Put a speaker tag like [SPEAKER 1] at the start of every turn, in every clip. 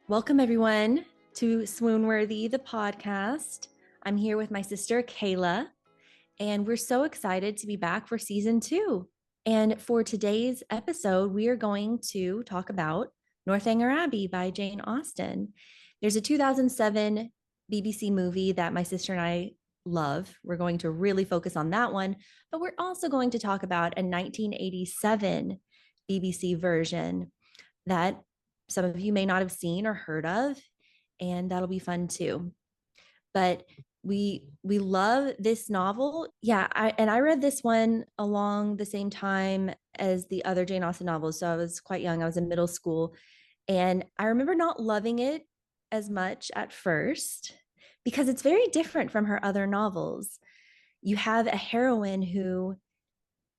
[SPEAKER 1] Welcome, everyone, to Swoon-Worthy, the podcast. I'm here with my sister, Kayla, and we're so excited to be back for season 2. And for today's episode, we are going to talk about Northanger Abbey by Jane Austen. There's a 2007 BBC movie that my sister and I love. We're going to really focus on that one, but we're also going to talk about a 1987 BBC version that some of you may not have seen or heard of, and that'll be fun too. But we love this novel. Yeah, I read this one along the same time as the other Jane Austen novels. So I was quite young. I was in middle school, and I remember not loving it as much at first because it's very different from her other novels. You have a heroine who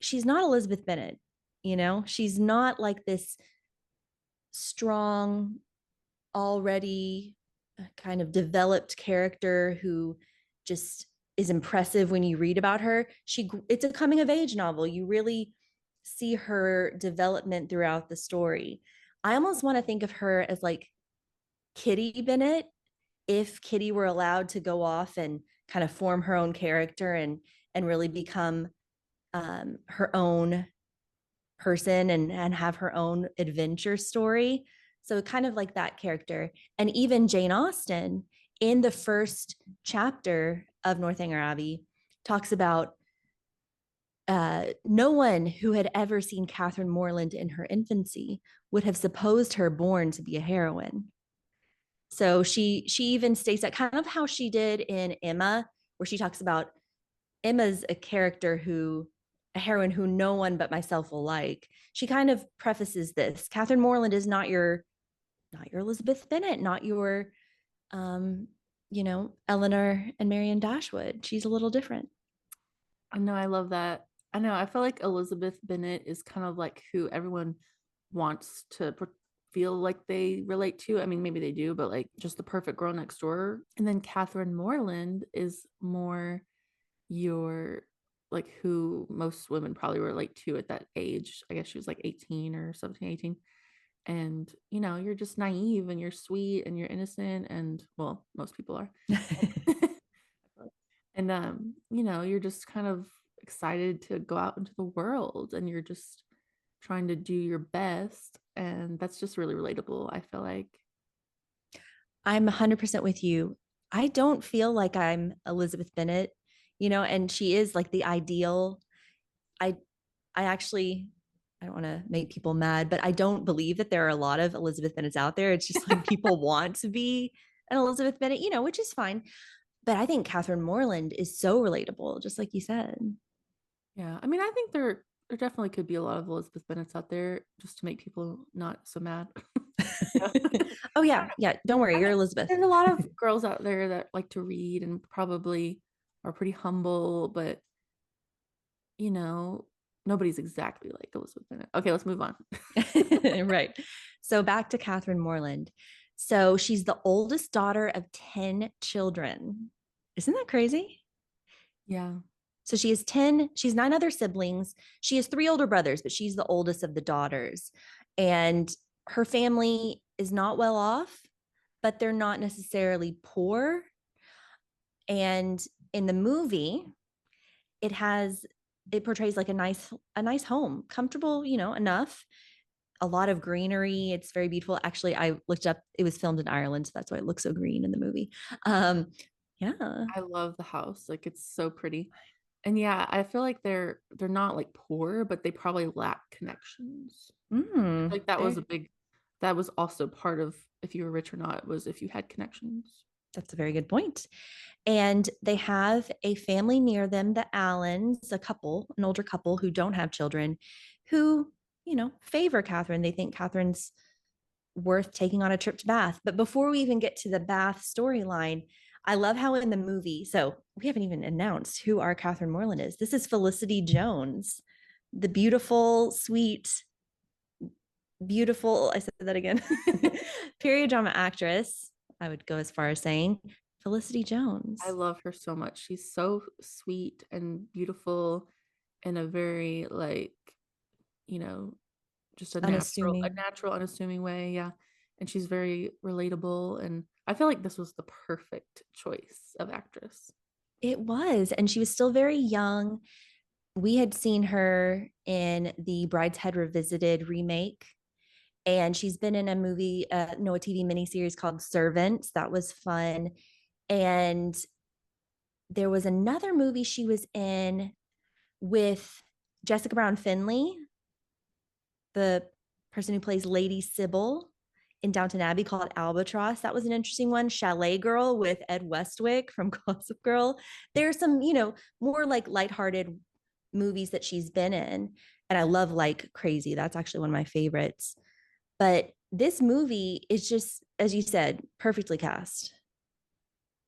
[SPEAKER 1] she's not Elizabeth Bennet, she's not like this strong, already kind of developed character who just is impressive when you read about her. It's a coming of age novel. You really see her development throughout the story. I almost want to think of her as like Kitty Bennet, if Kitty were allowed to go off and kind of form her own character and really become her own person and have her own adventure story. So kind of like that character. And even Jane Austen in the first chapter of Northanger Abbey talks about no one who had ever seen Catherine Moreland in her infancy would have supposed her born to be a heroine. So she even states that kind of how she did in Emma, where she talks about Emma's a heroine who no one but myself will like. She kind of prefaces this. Catherine Moreland is not your Elizabeth Bennet, not your Eleanor and Marianne Dashwood. She's a little different.
[SPEAKER 2] I know, I love that. I know, I feel like Elizabeth Bennet is kind of like who everyone wants to feel like they relate to. I mean, maybe they do, but like just the perfect girl next door. And then Catherine Moreland is more your like who most women probably relate to at that age. I guess she was like 18 or 17, 18. And you're just naive and you're sweet and you're innocent, and well, most people are. And you're just kind of excited to go out into the world, and you're just trying to do your best, and that's just really relatable, I feel like.
[SPEAKER 1] I'm 100% with you. I don't feel like I'm Elizabeth Bennet, and she is like the ideal. I I actually I don't want to make people mad, but I don't believe that there are a lot of Elizabeth Bennets out there. It's just like people want to be an Elizabeth Bennet, which is fine. But I think Catherine Moreland is so relatable, just like you said.
[SPEAKER 2] Yeah, I mean, I think there definitely could be a lot of Elizabeth Bennets out there just to make people not so mad.
[SPEAKER 1] Oh yeah, yeah. Don't worry,
[SPEAKER 2] I
[SPEAKER 1] you're
[SPEAKER 2] think
[SPEAKER 1] Elizabeth.
[SPEAKER 2] there's a lot of girls out there that like to read and probably are pretty humble, but you know, nobody's exactly like Elizabeth Bennet. Okay, let's move on.
[SPEAKER 1] Right. So back to Catherine Moreland. So she's the oldest daughter of 10 children. Isn't that crazy?
[SPEAKER 2] Yeah.
[SPEAKER 1] So she's 9 other siblings. She has 3 older brothers, but she's the oldest of the daughters. And her family is not well off, but they're not necessarily poor. And in the movie, it has it portrays like a nice home, comfortable, enough. A lot of greenery. It's very beautiful. Actually, I looked up, it was filmed in Ireland, so that's why it looks so green in the movie. Yeah.
[SPEAKER 2] I love the house. Like it's so pretty. And yeah, I feel like they're not like poor, but they probably lack connections. Like that was also part of if you were rich or not, was if you had connections.
[SPEAKER 1] That's a very good point. And they have a family near them, the Allens, an older couple who don't have children, who, favor Catherine. They think Catherine's worth taking on a trip to Bath. But before we even get to the Bath storyline, I love how in the movie, so we haven't even announced who our Catherine Moreland is. This is Felicity Jones, the beautiful, sweet, beautiful, I said that again, period drama actress. I would go as far as saying Felicity
[SPEAKER 2] I
[SPEAKER 1] Jones.
[SPEAKER 2] love her so much. She's so sweet and beautiful in a very like, you know, just a
[SPEAKER 1] Unassuming.
[SPEAKER 2] natural, unassuming way. Yeah. and she's very relatable. And I feel like this was the perfect choice of actress.
[SPEAKER 1] It was. And she was still very young. We had seen her in the Brideshead Revisited remake, and she's been in a movie, no, a TV miniseries called Servants. That was fun. And there was another movie she was in with Jessica Brown Finley, the person who plays Lady Sybil in Downton Abbey, called Albatross. That was an interesting one. Chalet Girl with Ed Westwick from Gossip Girl. There's some, more like lighthearted movies that she's been in. And I love Like Crazy. That's actually one of my favorites. But this movie is just, as you said, perfectly cast.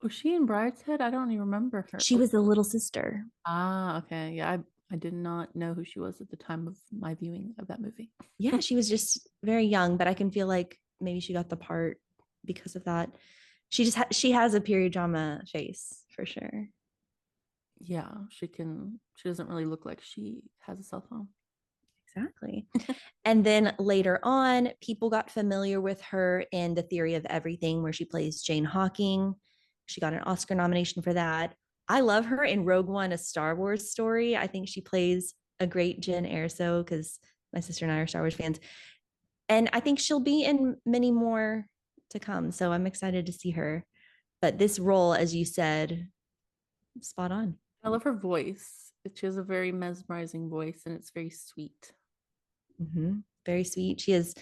[SPEAKER 2] Was she in Brideshead? I don't even remember her.
[SPEAKER 1] She was the little sister.
[SPEAKER 2] Okay. Yeah, I did not know who she was at the time of my viewing of that movie.
[SPEAKER 1] Yeah, she was just very young, but I can feel like maybe she got the part because of that. She has a period drama face for sure.
[SPEAKER 2] Yeah, she doesn't really look like she has a cell phone.
[SPEAKER 1] Exactly. And then later on, people got familiar with her in The Theory of Everything, where she plays Jane Hawking. She got an Oscar nomination for that. I love her in Rogue One, a Star Wars story. I think she plays a great Jyn Erso, because my sister and I are Star Wars fans. And I think she'll be in many more to come. So I'm excited to see her. But this role, as you said, spot on.
[SPEAKER 2] I love her voice. She has a very mesmerizing voice, and it's very sweet.
[SPEAKER 1] Mm-hmm. Very sweet. She is.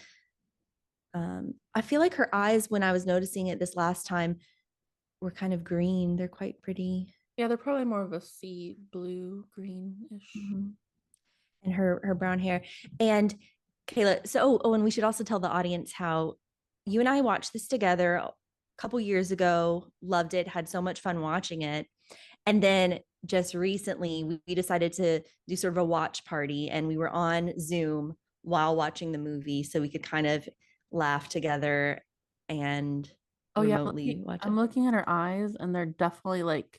[SPEAKER 1] I feel like her eyes, when I was noticing it this last time, were kind of green. They're quite pretty.
[SPEAKER 2] Yeah, they're probably more of a sea blue, greenish.
[SPEAKER 1] Mm-hmm. And her brown hair. And Kayla, so and we should also tell the audience how you and I watched this together a couple years ago, loved it, had so much fun watching it. And then just recently we decided to do sort of a watch party, and we were on Zoom while watching the movie so we could kind of laugh together and
[SPEAKER 2] Oh yeah,
[SPEAKER 1] remotely watch it.
[SPEAKER 2] I'm looking at her eyes, and they're definitely like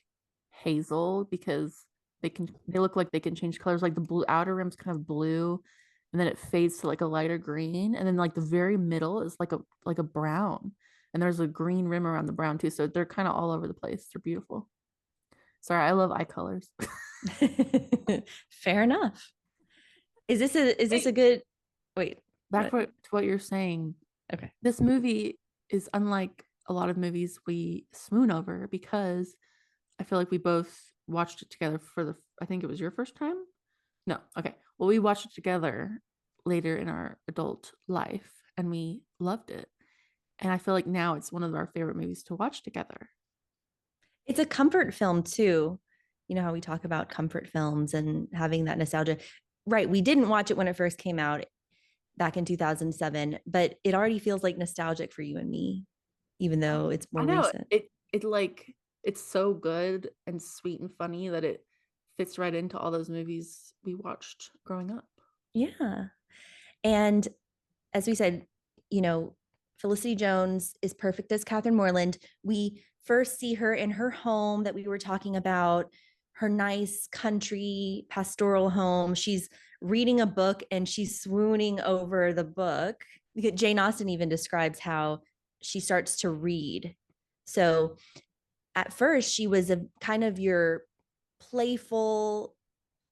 [SPEAKER 2] hazel, because they look like they can change colors. Like the blue outer rim's kind of blue, and then it fades to like a lighter green, and then like the very middle is like a brown, and there's a green rim around the brown too. So they're kind of all over the place. They're beautiful. Sorry, I love eye colors.
[SPEAKER 1] Fair enough. Is this a good wait?
[SPEAKER 2] Back to what you're saying.
[SPEAKER 1] Okay.
[SPEAKER 2] This movie is unlike a lot of movies we swoon over, because I feel like we both watched it together I think it was your first time. No, okay. Well, we watched it together later in our adult life, and we loved it. And I feel like now it's one of our favorite movies to watch together.
[SPEAKER 1] It's a comfort film too. You know how we talk about comfort films and having that nostalgia. Right. We didn't watch it when it first came out back in 2007, but it already feels like nostalgic for you and me, even though it's
[SPEAKER 2] I
[SPEAKER 1] more
[SPEAKER 2] know
[SPEAKER 1] recent.
[SPEAKER 2] it like it's so good and sweet and funny that it fits right into all those movies we watched growing up.
[SPEAKER 1] Yeah. And as we said, Felicity Jones is perfect as Catherine Moreland. We first see her in her home that we were talking about, her nice country pastoral home. She's reading a book and she's swooning over the book. Jane Austen even describes how she starts to read. So at first, she was a kind of your playful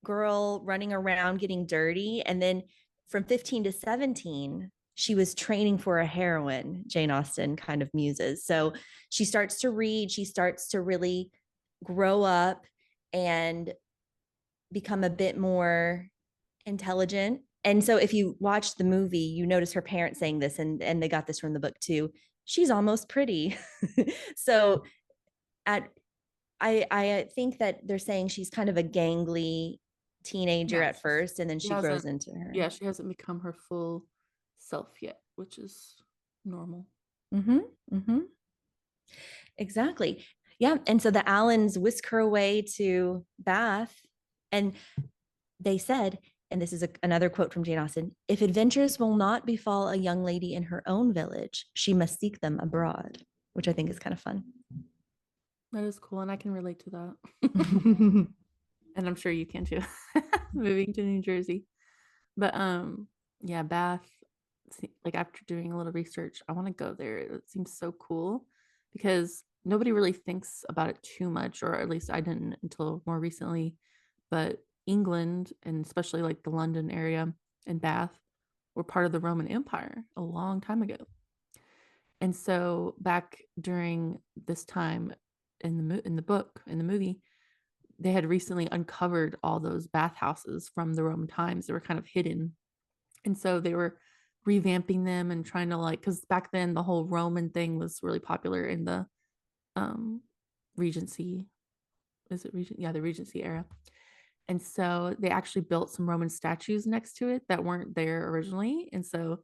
[SPEAKER 1] girl running around getting dirty. And then from 15 to 17, she was training for a heroine, Jane Austen kind of muses. So she starts to read, she starts to really grow up and become a bit more intelligent. And so if you watch the movie, you notice her parents saying this, and they got this from the book too. She's almost pretty. So at I think that they're saying she's kind of a gangly teenager
[SPEAKER 2] Yeah,
[SPEAKER 1] at first, and then she grows into her.
[SPEAKER 2] Yeah, she hasn't become her full self yet, which is normal.
[SPEAKER 1] Mm-hmm. Mm-hmm. Exactly. Yeah. And so the Allens whisk her away to Bath, and they said, and this is another quote from Jane Austen: "If adventures will not befall a young lady in her own village, she must seek them abroad," which I think is kind of fun.
[SPEAKER 2] That is cool, and I can relate to that. And I'm sure you can too. Moving to New Jersey. But yeah, Bath, like after doing a little research, I want to go there. It seems so cool because nobody really thinks about it too much, or at least I didn't until more recently. But England, and especially like the London area and Bath, were part of the Roman Empire a long time ago. And so back during this time in the book, in the movie, they had recently uncovered all those bathhouses from the Roman times. They were kind of hidden. And so they were revamping them and trying to like, because back then the whole Roman thing was really popular in the um Regency. Is it Regent? Yeah, the Regency era. And so they actually built some Roman statues next to it that weren't there originally. And so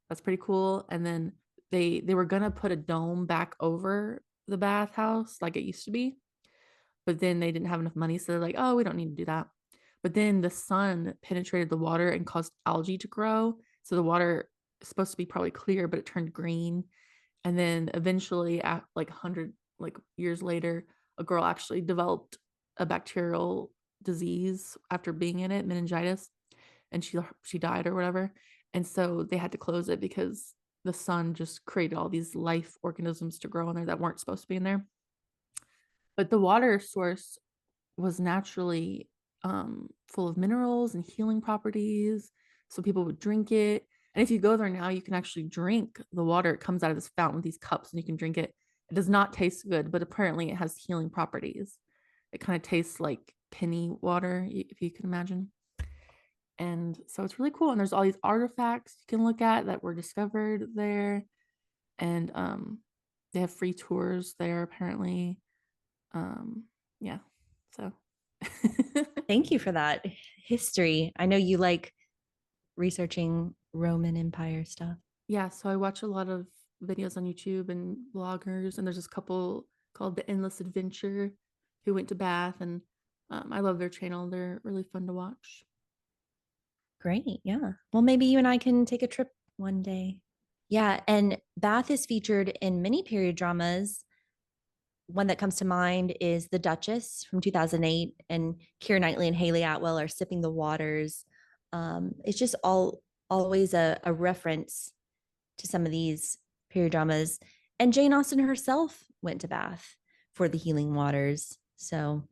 [SPEAKER 2] that's pretty cool. And then they were gonna put a dome back over the bathhouse like it used to be, but then they didn't have enough money. So they're like, oh, we don't need to do that. But then the sun penetrated the water and caused algae to grow. So the water is supposed to be probably clear, but it turned green. And then eventually, at like 100 like years later, a girl actually developed a bacterial disease after being in it, meningitis, and she died or whatever. And so they had to close it because the sun just created all these life organisms to grow in there that weren't supposed to be in there. But the water source was naturally full of minerals and healing properties, so people would drink it. And if you go there now, you can actually drink the water. It comes out of this fountain with these cups, and you can drink it. It does not taste good, but apparently it has healing properties. It kind of tastes like penny water, if you can imagine. And so it's really cool. And there's all these artifacts you can look at that were discovered there. And they have free tours there apparently. Yeah. So
[SPEAKER 1] Thank you for that history. I know you like researching Roman Empire stuff.
[SPEAKER 2] yeah, so I watch a lot of videos on YouTube and bloggers, and there's this couple called The Endless Adventure who went to Bath, and I love their channel. They're really fun to watch.
[SPEAKER 1] Great. Yeah. Well, maybe you and I can take a trip one day. Yeah. And Bath is featured in many period dramas. One that comes to mind is The Duchess from 2008, and Keira Knightley and Haley Atwell are sipping the waters. It's just always a reference to some of these period dramas. And Jane Austen herself went to Bath for the healing waters. So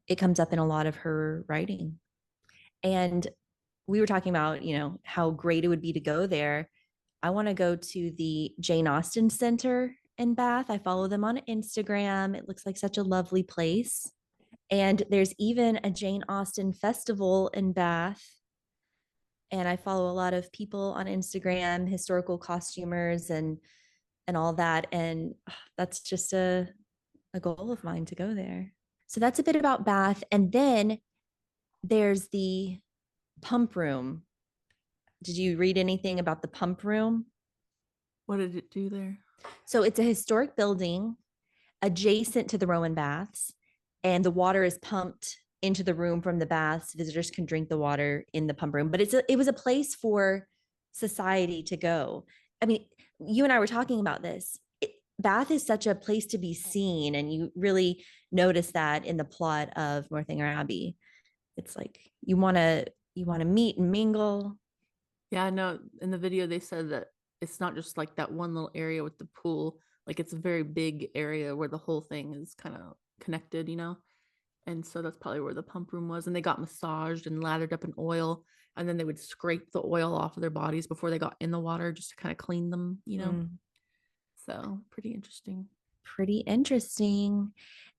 [SPEAKER 1] it comes up in a lot of her writing. And we were talking about, how great it would be to go there. I want to go to the Jane Austen Center in Bath. I follow them on Instagram. It looks like such a lovely place. And there's even a Jane Austen festival in Bath. And I follow a lot of people on Instagram, historical costumers and all that. And that's just a goal of mine to go there. So that's a bit about Bath. And then there's the pump room. Did you read anything about the pump room?
[SPEAKER 2] What did it do there?
[SPEAKER 1] So it's a historic building adjacent to the Roman baths, and the water is pumped into the room from the baths. Visitors can drink the water in the pump room, but it was a place for society to go. I mean, you and I were talking about this. Bath is such a place to be seen, and you really notice that in the plot of Northanger Abbey. It's like you want to meet and mingle.
[SPEAKER 2] Yeah, no, in the video they said that it's not just like that one little area with the pool. Like it's a very big area where the whole thing is kind of connected, you know? And so that's probably where the pump room was. And they got massaged and lathered up in oil. And then they would scrape the oil off of their bodies before they got in the water just to kind of clean them, you know? So pretty interesting.
[SPEAKER 1] Pretty interesting.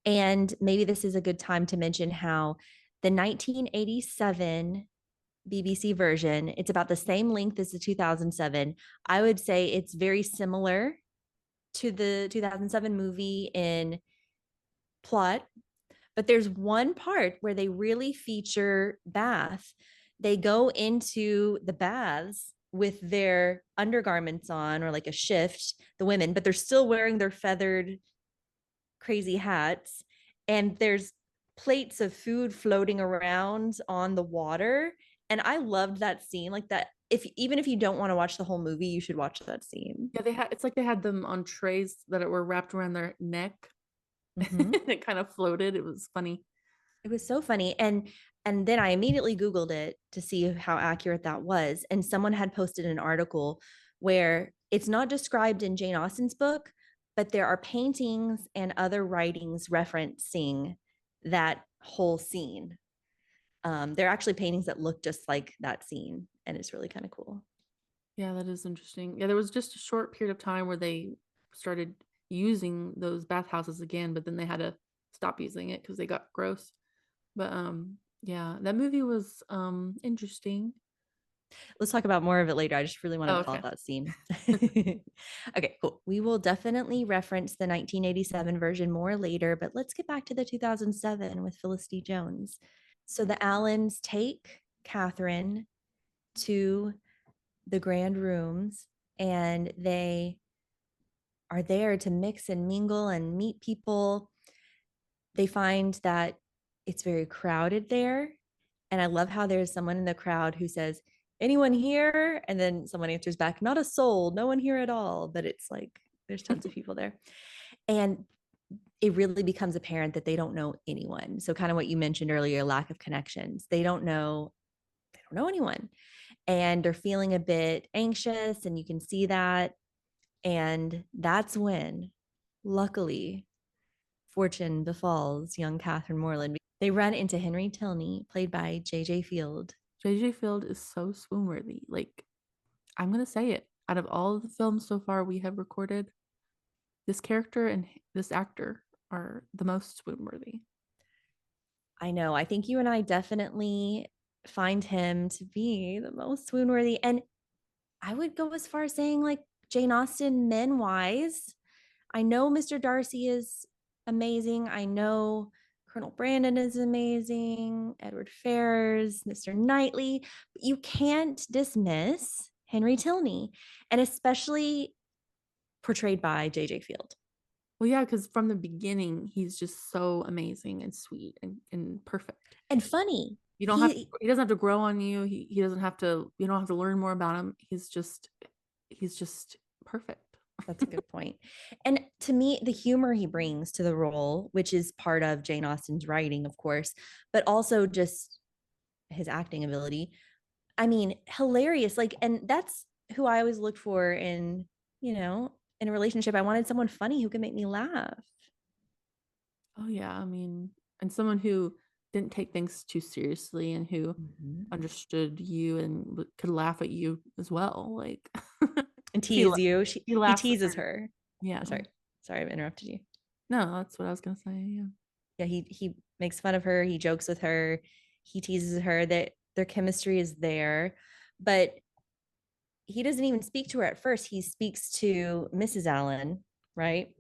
[SPEAKER 1] And maybe this is a good time to mention how the 1987 BBC version, it's about the same length as the 2007. I would say it's very similar to the 2007 movie in plot, but there's one part where they really feature Bath. They go into the baths with their undergarments on, or like a shift, the women, but they're still wearing their feathered crazy hats. And there's plates of food floating around on the water. And I loved that scene. Like that, even if you don't want to watch the whole movie, you should watch that scene.
[SPEAKER 2] Yeah, it's like they had them on trays that were wrapped around their neck.
[SPEAKER 1] Mm-hmm.
[SPEAKER 2] It kind of floated. It was funny.
[SPEAKER 1] It was so funny. And then I immediately Googled it to see how accurate that was. And someone had posted an article where it's not described in Jane Austen's book, but there are paintings and other writings referencing that whole scene. They're actually paintings that look just like that scene, and it's really kind of cool.
[SPEAKER 2] Yeah, that is interesting. Yeah, there was just a short period of time where they started using those bathhouses again, but then they had to stop using it because they got gross. But yeah, that movie was interesting.
[SPEAKER 1] Let's talk about more of it later. I just really wanted
[SPEAKER 2] Oh,
[SPEAKER 1] to call
[SPEAKER 2] okay.
[SPEAKER 1] out that scene. Okay, cool. We will definitely reference the 1987 version more later, but let's get back to the 2007 with Felicity Jones. So the Allens take Catherine to the grand rooms, and they are there to mix and mingle and meet people. They find that it's very crowded there. And I love how there's someone in the crowd who says, "Anyone here?" And then someone answers back, "Not a soul, no one here at all." But it's like there's tons of people there. And it really becomes apparent that they don't know anyone. So kind of what you mentioned earlier, lack of connections. They don't know anyone. And they're feeling a bit anxious, and you can see that. And that's when, luckily, fortune befalls young Catherine Moreland. They run into Henry Tilney, played by JJ Feild.
[SPEAKER 2] JJ Feild is so swoon-worthy. Like, I'm gonna say it. Out of all of the films so far we have recorded, this character and this actor are the most swoon-worthy.
[SPEAKER 1] I know. I think you and I definitely find him to be the most swoon worthy. And I would go as far as saying, like, Jane Austen, men wise. I know Mr. Darcy is amazing. I know Colonel Brandon is amazing. Edward Ferrars, Mr. Knightley. But you can't dismiss Henry Tilney, and especially portrayed by JJ Feild.
[SPEAKER 2] Well, yeah, because from the beginning, he's just so amazing and sweet and perfect.
[SPEAKER 1] And funny.
[SPEAKER 2] You don't have he doesn't have to grow on you. He doesn't have to, you don't have to learn more about him. He's just perfect.
[SPEAKER 1] That's a good point. And to me, the humor he brings to the role, which is part of Jane Austen's writing, of course, but also just his acting ability. I mean, hilarious. Like, and that's who I always looked for in a relationship. I wanted someone funny who could make me laugh.
[SPEAKER 2] Oh yeah, I mean, and someone who didn't take things too seriously and who
[SPEAKER 1] Mhm.
[SPEAKER 2] understood you and could laugh at you as well. Like
[SPEAKER 1] And
[SPEAKER 2] 'cause he
[SPEAKER 1] tease you.
[SPEAKER 2] he
[SPEAKER 1] He
[SPEAKER 2] laughs at
[SPEAKER 1] teases
[SPEAKER 2] her.
[SPEAKER 1] her.
[SPEAKER 2] Yeah.
[SPEAKER 1] Oh, sorry, I've interrupted you.
[SPEAKER 2] No, that's what I was gonna say. Yeah.
[SPEAKER 1] Yeah, he makes fun of her. He jokes with her. He teases her. That their chemistry is there, but he doesn't even speak to her at first. He speaks to Mrs. Allen, right?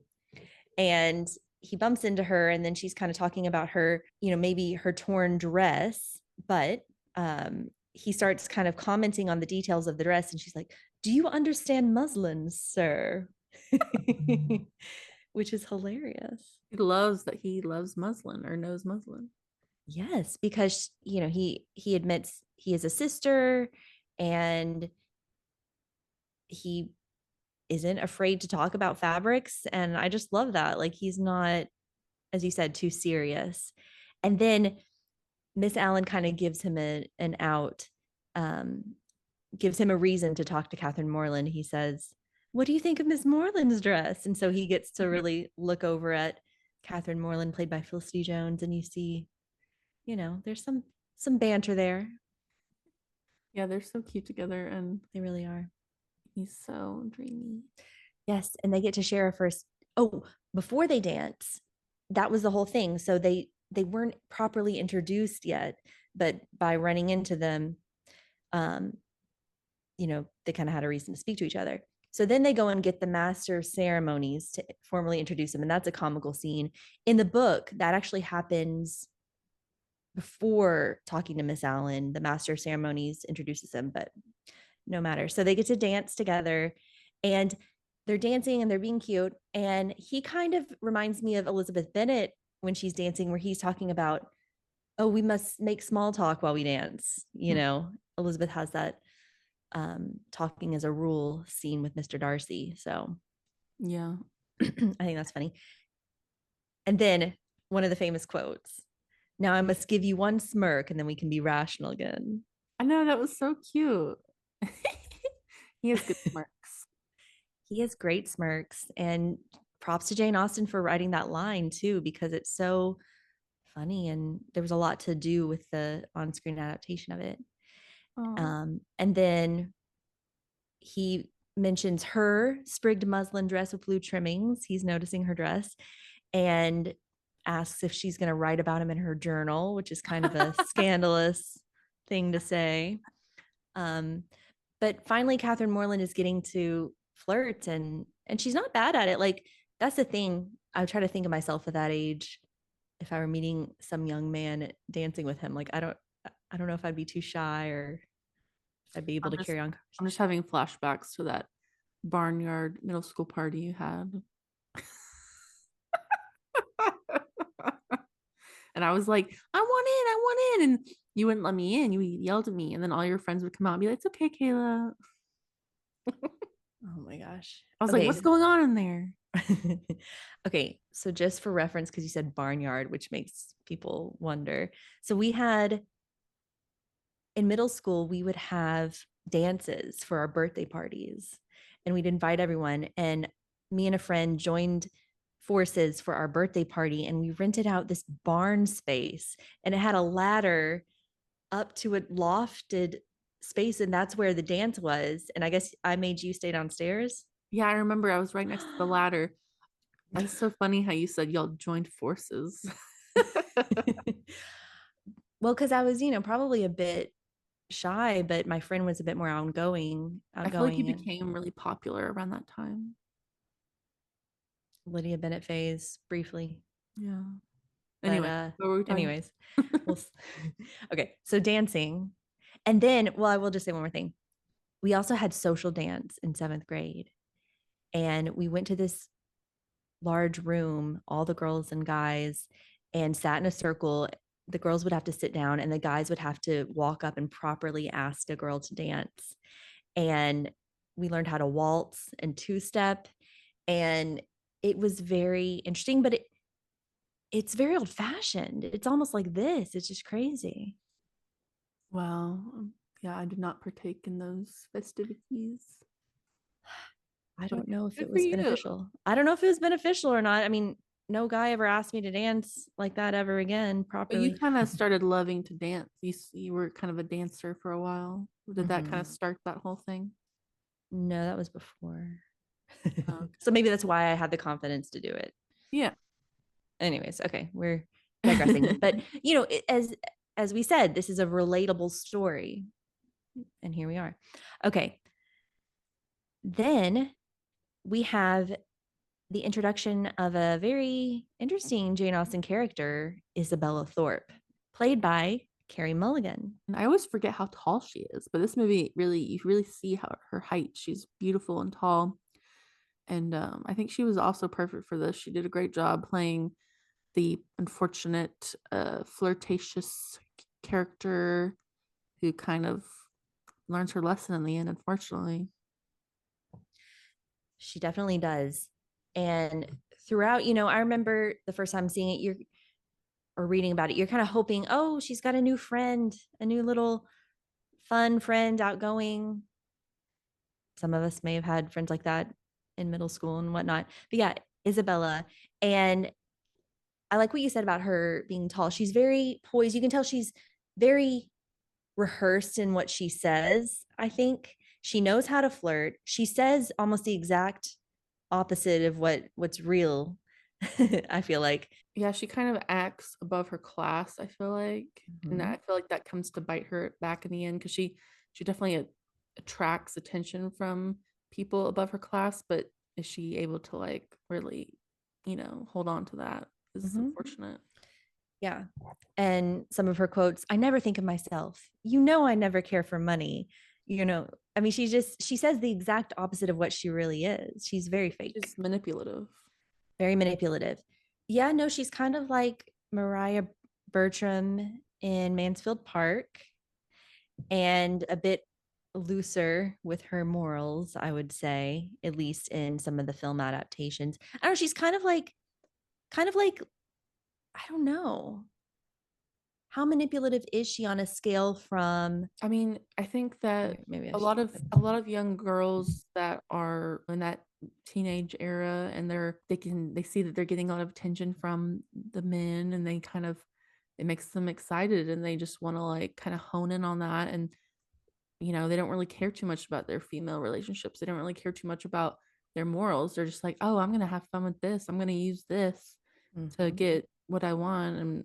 [SPEAKER 1] And he bumps into her, and then she's kind of talking about her, maybe her torn dress, but he starts kind of commenting on the details of the dress, and she's like, "Do you understand muslin, sir?" Which is hilarious.
[SPEAKER 2] He loves muslin or knows muslin.
[SPEAKER 1] Yes, because he admits he is a sister, and he isn't afraid to talk about fabrics, and I just love that. Like, he's not, as you said, too serious. And then Miss Allen kind of gives him an out, um, gives him a reason to talk to Catherine Moreland. He says, "What do you think of Miss Moreland's dress?" And so he gets to really look over at Catherine Moreland, played by Felicity Jones, and you see, there's some banter there.
[SPEAKER 2] Yeah, they're so cute together and
[SPEAKER 1] They really are.
[SPEAKER 2] he's so dreamy.
[SPEAKER 1] Yes, and they get to share a first. Oh, before they dance, that was the whole thing. So they weren't properly introduced yet, but by running into them, um, they kind of had a reason to speak to each other. So then they go and get the master of ceremonies to formally introduce them, and that's a comical scene. In the book, that actually happens before talking to Miss Allen. The master of ceremonies introduces them, but no matter. So they get to dance together, and they're dancing and they're being cute. And he kind of reminds me of Elizabeth Bennet when she's dancing, where he's talking about, "Oh, we must make small talk while we dance." Elizabeth has that talking as a rule scene with Mr. Darcy. So
[SPEAKER 2] Yeah.
[SPEAKER 1] I think that's funny. And then one of the famous quotes: "Now I must give you one smirk, and then we can be rational again."
[SPEAKER 2] I know that was so cute. He has good smirks.
[SPEAKER 1] He has great smirks, and props to Jane Austen for writing that line too, because it's so funny and there was a lot to do with the on-screen adaptation of it.
[SPEAKER 2] Oh.
[SPEAKER 1] And then he mentions her sprigged muslin dress with blue trimmings. He's noticing her dress and asks if she's going to write about him in her journal, which is kind of a scandalous thing to say. But finally, Catherine Moreland is getting to flirt, and she's not bad at it. Like, that's the thing. I try to think of myself at that age. If I were meeting some young man dancing with him, like I don't know if I'd be too shy or if I'd be able to carry on.
[SPEAKER 2] I'm just having flashbacks to that barnyard middle school party you had. And I was like, I want in. And you wouldn't let me in. You yelled at me. And then all your friends would come out and be like, it's okay, Kayla.
[SPEAKER 1] Oh my gosh.
[SPEAKER 2] I was like, what's going on in there?
[SPEAKER 1] Okay, so just for reference, because you said barnyard, which makes people wonder. So we had in middle school, we would have dances for our birthday parties, and we'd invite everyone. And me and a friend joined forces for our birthday party, and we rented out this barn space, and it had a ladder up to a lofted space, and that's where the dance was. And I guess I made you stay downstairs.
[SPEAKER 2] Yeah, I remember I was right next to the ladder. That's so funny how you said y'all joined forces.
[SPEAKER 1] Well, because I was, probably a bit shy, but my friend was a bit more
[SPEAKER 2] I feel like you
[SPEAKER 1] outgoing, and
[SPEAKER 2] became really popular around that time.
[SPEAKER 1] Lydia Bennett phase briefly.
[SPEAKER 2] Yeah.
[SPEAKER 1] But
[SPEAKER 2] Anyway, what were we talking
[SPEAKER 1] anyways, we'll okay. So dancing, and then, well, I will just say one more thing. We also had social dance in 7th grade, and we went to this large room, all the girls and guys, and sat in a circle. The girls would have to sit down, and the guys would have to walk up and properly ask a girl to dance. And we learned how to waltz and two-step, and it was very interesting, but it's very old fashioned. It's almost like this. It's just crazy.
[SPEAKER 2] Well, yeah, I did not partake in those festivities.
[SPEAKER 1] I
[SPEAKER 2] But
[SPEAKER 1] don't know if
[SPEAKER 2] good
[SPEAKER 1] it
[SPEAKER 2] for
[SPEAKER 1] was
[SPEAKER 2] you.
[SPEAKER 1] beneficial. I don't know if it was beneficial or not. I mean, no guy ever asked me to dance like that ever again
[SPEAKER 2] But you
[SPEAKER 1] properly.
[SPEAKER 2] kind of started loving to dance. You were kind of a dancer for a while. Did that kind
[SPEAKER 1] Mm-hmm.
[SPEAKER 2] of start that whole thing?
[SPEAKER 1] No, that was before.
[SPEAKER 2] Okay.
[SPEAKER 1] So maybe that's why I had the confidence to do it.
[SPEAKER 2] Yeah.
[SPEAKER 1] Anyways, okay, we're digressing. But as we said, this is a relatable story. And here we are. Okay. Then we have the introduction of a very interesting Jane Austen character, Isabella Thorpe, played by Carey Mulligan.
[SPEAKER 2] And I always forget how tall she is, but this movie really, you really see how her height. She's beautiful and tall. And I think she was also perfect for this. She did a great job playing the unfortunate, flirtatious character who kind of learns her lesson in the end, unfortunately.
[SPEAKER 1] She definitely does. And throughout, I remember the first time seeing it, or reading about it, you're kind of hoping, oh, she's got a new friend, a new little fun friend, outgoing. Some of us may have had friends like that in middle school and whatnot. But yeah, Isabella. And I like what you said about her being tall. She's very poised. You can tell she's very rehearsed in what she says. I think she knows how to flirt. She says almost the exact opposite of what's real. I feel like.
[SPEAKER 2] Yeah, she kind of acts above her class, I feel like. And
[SPEAKER 1] Mm-hmm.
[SPEAKER 2] I feel like that comes to bite her back in the end because she definitely attracts attention from people above her class, but is she able to like really, hold on to that? This is
[SPEAKER 1] Mm-hmm.
[SPEAKER 2] unfortunate.
[SPEAKER 1] Yeah. And some of her quotes, I never think of myself. I never care for money. I mean, she says the exact opposite of what she really is. She's very fake,
[SPEAKER 2] She's manipulative.
[SPEAKER 1] very manipulative. Yeah, no, she's kind of like Mariah Bertram in Mansfield Park, and a bit looser with her morals, I would say, at least in some of the film adaptations. I don't know, she's kind of like, I don't know. How manipulative is she on a scale from,
[SPEAKER 2] I mean, I think that
[SPEAKER 1] maybe I
[SPEAKER 2] a
[SPEAKER 1] should
[SPEAKER 2] lot of a lot of young girls that are in that teenage era, and they see that they're getting a lot of attention from the men, and it makes them excited, and they just want to like kind of hone in on that. And they don't really care too much about their female relationships. They don't really care too much about their morals. They're just like, oh, I'm gonna have fun with this. I'm gonna use this to
[SPEAKER 1] Mhm.
[SPEAKER 2] get what I want. And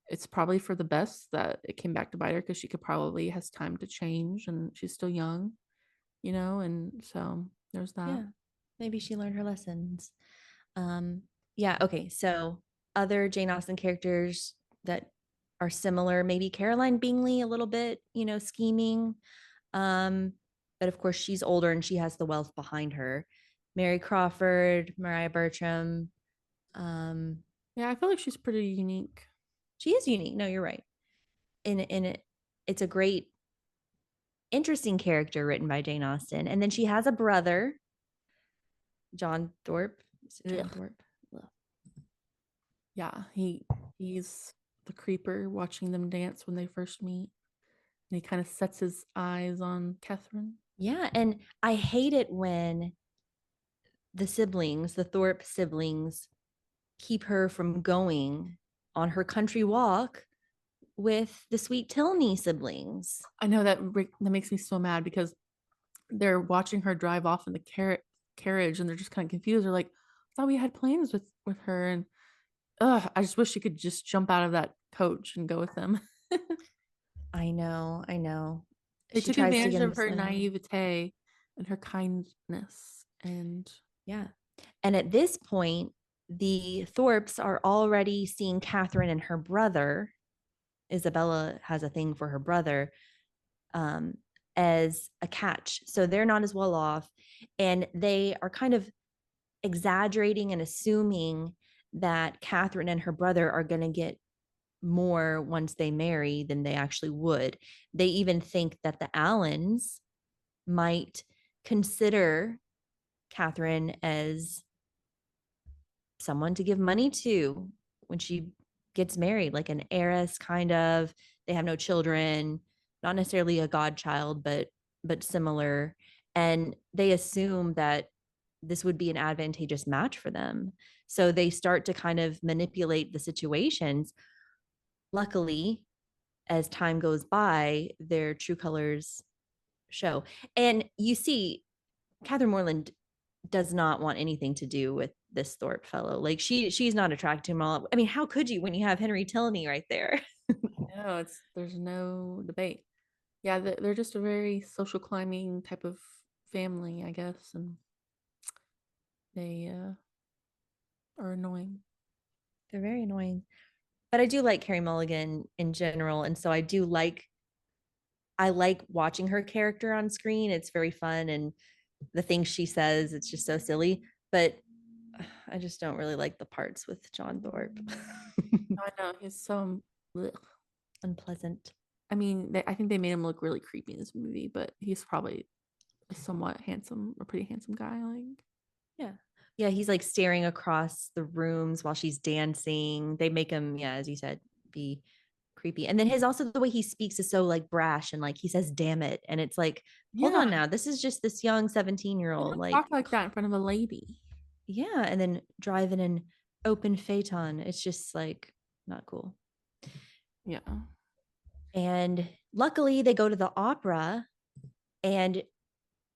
[SPEAKER 2] it's probably for the best that it came back to bite her, because she could probably has time to change, and she's still young, and so there's that.
[SPEAKER 1] Yeah, maybe she learned her lessons. Yeah, okay. So other Jane Austen characters that are similar, maybe Caroline Bingley a little bit, scheming. Um, but of course she's older and she has the wealth behind her. Mary Crawford, Maria Bertram. Um,
[SPEAKER 2] Yeah, I feel like she's pretty unique.
[SPEAKER 1] she is unique. No, you're right. It's a great, interesting character written by Jane Austen. And then she has a brother, John Thorpe. Is it John
[SPEAKER 2] Ugh.
[SPEAKER 1] Thorpe? Ugh.
[SPEAKER 2] Yeah, he's the creeper watching them dance when they first meet. And he kind of sets his eyes on Catherine.
[SPEAKER 1] Yeah, and I hate it when the Thorpe siblings, keep her from going on her country walk with the sweet Tilney siblings.
[SPEAKER 2] I know that makes me so mad, because they're watching her drive off in the carriage, and they're just kind of confused. They're like, I thought we had plans with her. And I just wish she could just jump out of that coach and go with them.
[SPEAKER 1] I know, I know.
[SPEAKER 2] They
[SPEAKER 1] She
[SPEAKER 2] took
[SPEAKER 1] tries to
[SPEAKER 2] advantage
[SPEAKER 1] get him
[SPEAKER 2] of
[SPEAKER 1] to
[SPEAKER 2] her
[SPEAKER 1] slow down.
[SPEAKER 2] naivete and her kindness. And
[SPEAKER 1] Yeah. And at this point, the Thorpes are already seeing Catherine and her brother. Isabella has a thing for her brother, um, as a catch. So they're not as well off. And they are kind of exaggerating and assuming that Catherine and her brother are going to get more once they marry than they actually would. They even think that the Allens might consider Catherine as someone to give money to when she gets married, like an heiress kind of. They have no children, not necessarily a godchild, but similar. And they assume that this would be an advantageous match for them. So they start to kind of manipulate the situations. Luckily, as time goes by, their true colors show. And you see, Catherine Moreland does not want anything to do with this Thorpe fellow. Like she's not attracted to him all. I mean, how could you when you have Henry Tilney right there?
[SPEAKER 2] no, there's no debate. Yeah, they're just a very social climbing type of family, I guess, and they are annoying.
[SPEAKER 1] They're very annoying. But I do like Carrie Mulligan in general. And so I like watching her character on screen. It's very fun. And the things she says, it's just so silly. But I just don't really like the parts with John Thorpe.
[SPEAKER 2] I know he's so ugh.
[SPEAKER 1] Unpleasant.
[SPEAKER 2] I mean, I think they made him look really creepy in this movie, but he's probably a pretty handsome guy. Like,
[SPEAKER 1] Yeah. Yeah, he's like staring across the rooms while she's dancing. They make him, yeah, as you said, be creepy. And then his also the way he speaks is so like brash and like he says, damn it. And it's like, hold
[SPEAKER 2] yeah,
[SPEAKER 1] on now. This is just this young 17-year-old.
[SPEAKER 2] don't
[SPEAKER 1] Like,
[SPEAKER 2] talk like that in front of a lady.
[SPEAKER 1] yeah. And then driving an open phaeton. It's just like not cool.
[SPEAKER 2] Yeah,
[SPEAKER 1] And luckily they go to the opera and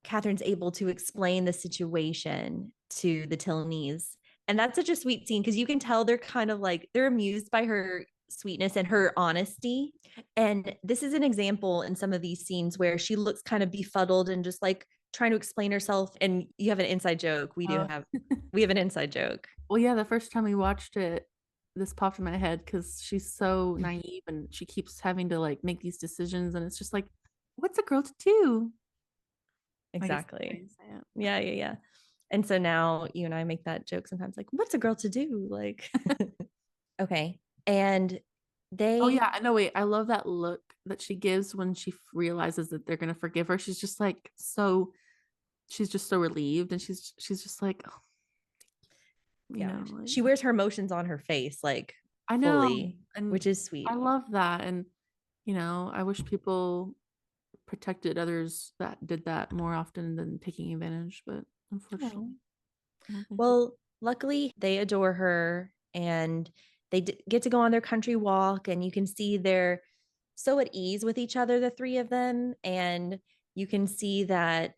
[SPEAKER 1] Catherine's able to explain the situation to the Tilneys. And that's such a sweet scene because you can tell they're kind of like they're amused by her sweetness and her honesty. And this is an example in some of these scenes where she looks kind of befuddled and just like trying to explain herself. And you have an inside joke.
[SPEAKER 2] uh,
[SPEAKER 1] We have an inside joke.
[SPEAKER 2] well, yeah, the first time we watched it, this popped in my head because she's so naive, and she keeps having to like make these decisions, and it's just like, what's a girl to do? I guess that's how
[SPEAKER 1] Exactly.
[SPEAKER 2] you say it.
[SPEAKER 1] Yeah, yeah, yeah. And so now you and I make that joke sometimes like, what's a girl to do? Like, okay. And
[SPEAKER 2] Oh
[SPEAKER 1] they,
[SPEAKER 2] yeah, no wait, I love that look that she gives when she realizes that they're gonna forgive her. She's just so relieved, and she's just like, oh,
[SPEAKER 1] yeah,
[SPEAKER 2] like,
[SPEAKER 1] she wears her emotions on her face, like
[SPEAKER 2] I know,
[SPEAKER 1] fully,
[SPEAKER 2] and
[SPEAKER 1] which is
[SPEAKER 2] I
[SPEAKER 1] sweet.
[SPEAKER 2] love that. And I wish people protected others that did that more often than taking advantage, but unfortunately,
[SPEAKER 1] Oh.
[SPEAKER 2] I don't think so.
[SPEAKER 1] Well, luckily they adore her and they get to go on their country walk, and you can see they're so at ease with each other, the three of them. And you can see that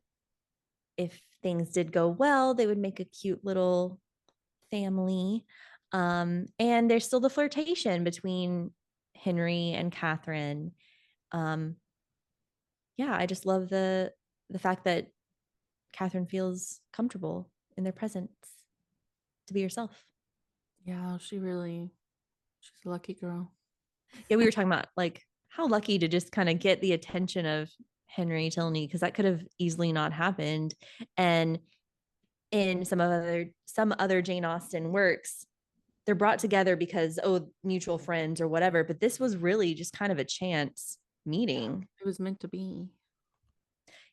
[SPEAKER 1] if things did go well, they would make a cute little family. And there's still the flirtation between Henry and Catherine. Um, yeah, I just love the fact that Catherine feels comfortable in their presence to be herself.
[SPEAKER 2] Yeah, she's a lucky girl.
[SPEAKER 1] Yeah, we were talking about like how lucky to just kind of get the attention of Henry Tilney, because that could have easily not happened. And in some other Jane Austen works, they're brought together because mutual friends or whatever, but this was really just kind of a chance meeting.
[SPEAKER 2] It was meant to be.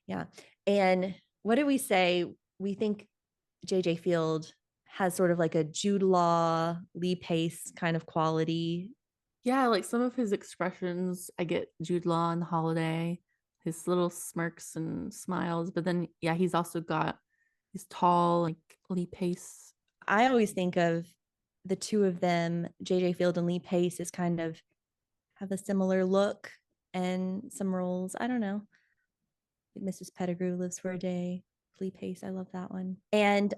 [SPEAKER 1] Yeah. And what do we say? We think JJ Feild has sort of like a Jude Law, Lee Pace kind of quality.
[SPEAKER 2] Yeah, like some of his expressions, I get Jude Law in The Holiday, his little smirks and smiles. But then, yeah, he's tall, like Lee Pace.
[SPEAKER 1] I always think of the two of them, JJ Feild and Lee Pace, as kind of have a similar look and some roles. I don't know. Mrs. Pettigrew lives for a day. Lee Pace, I love that one. And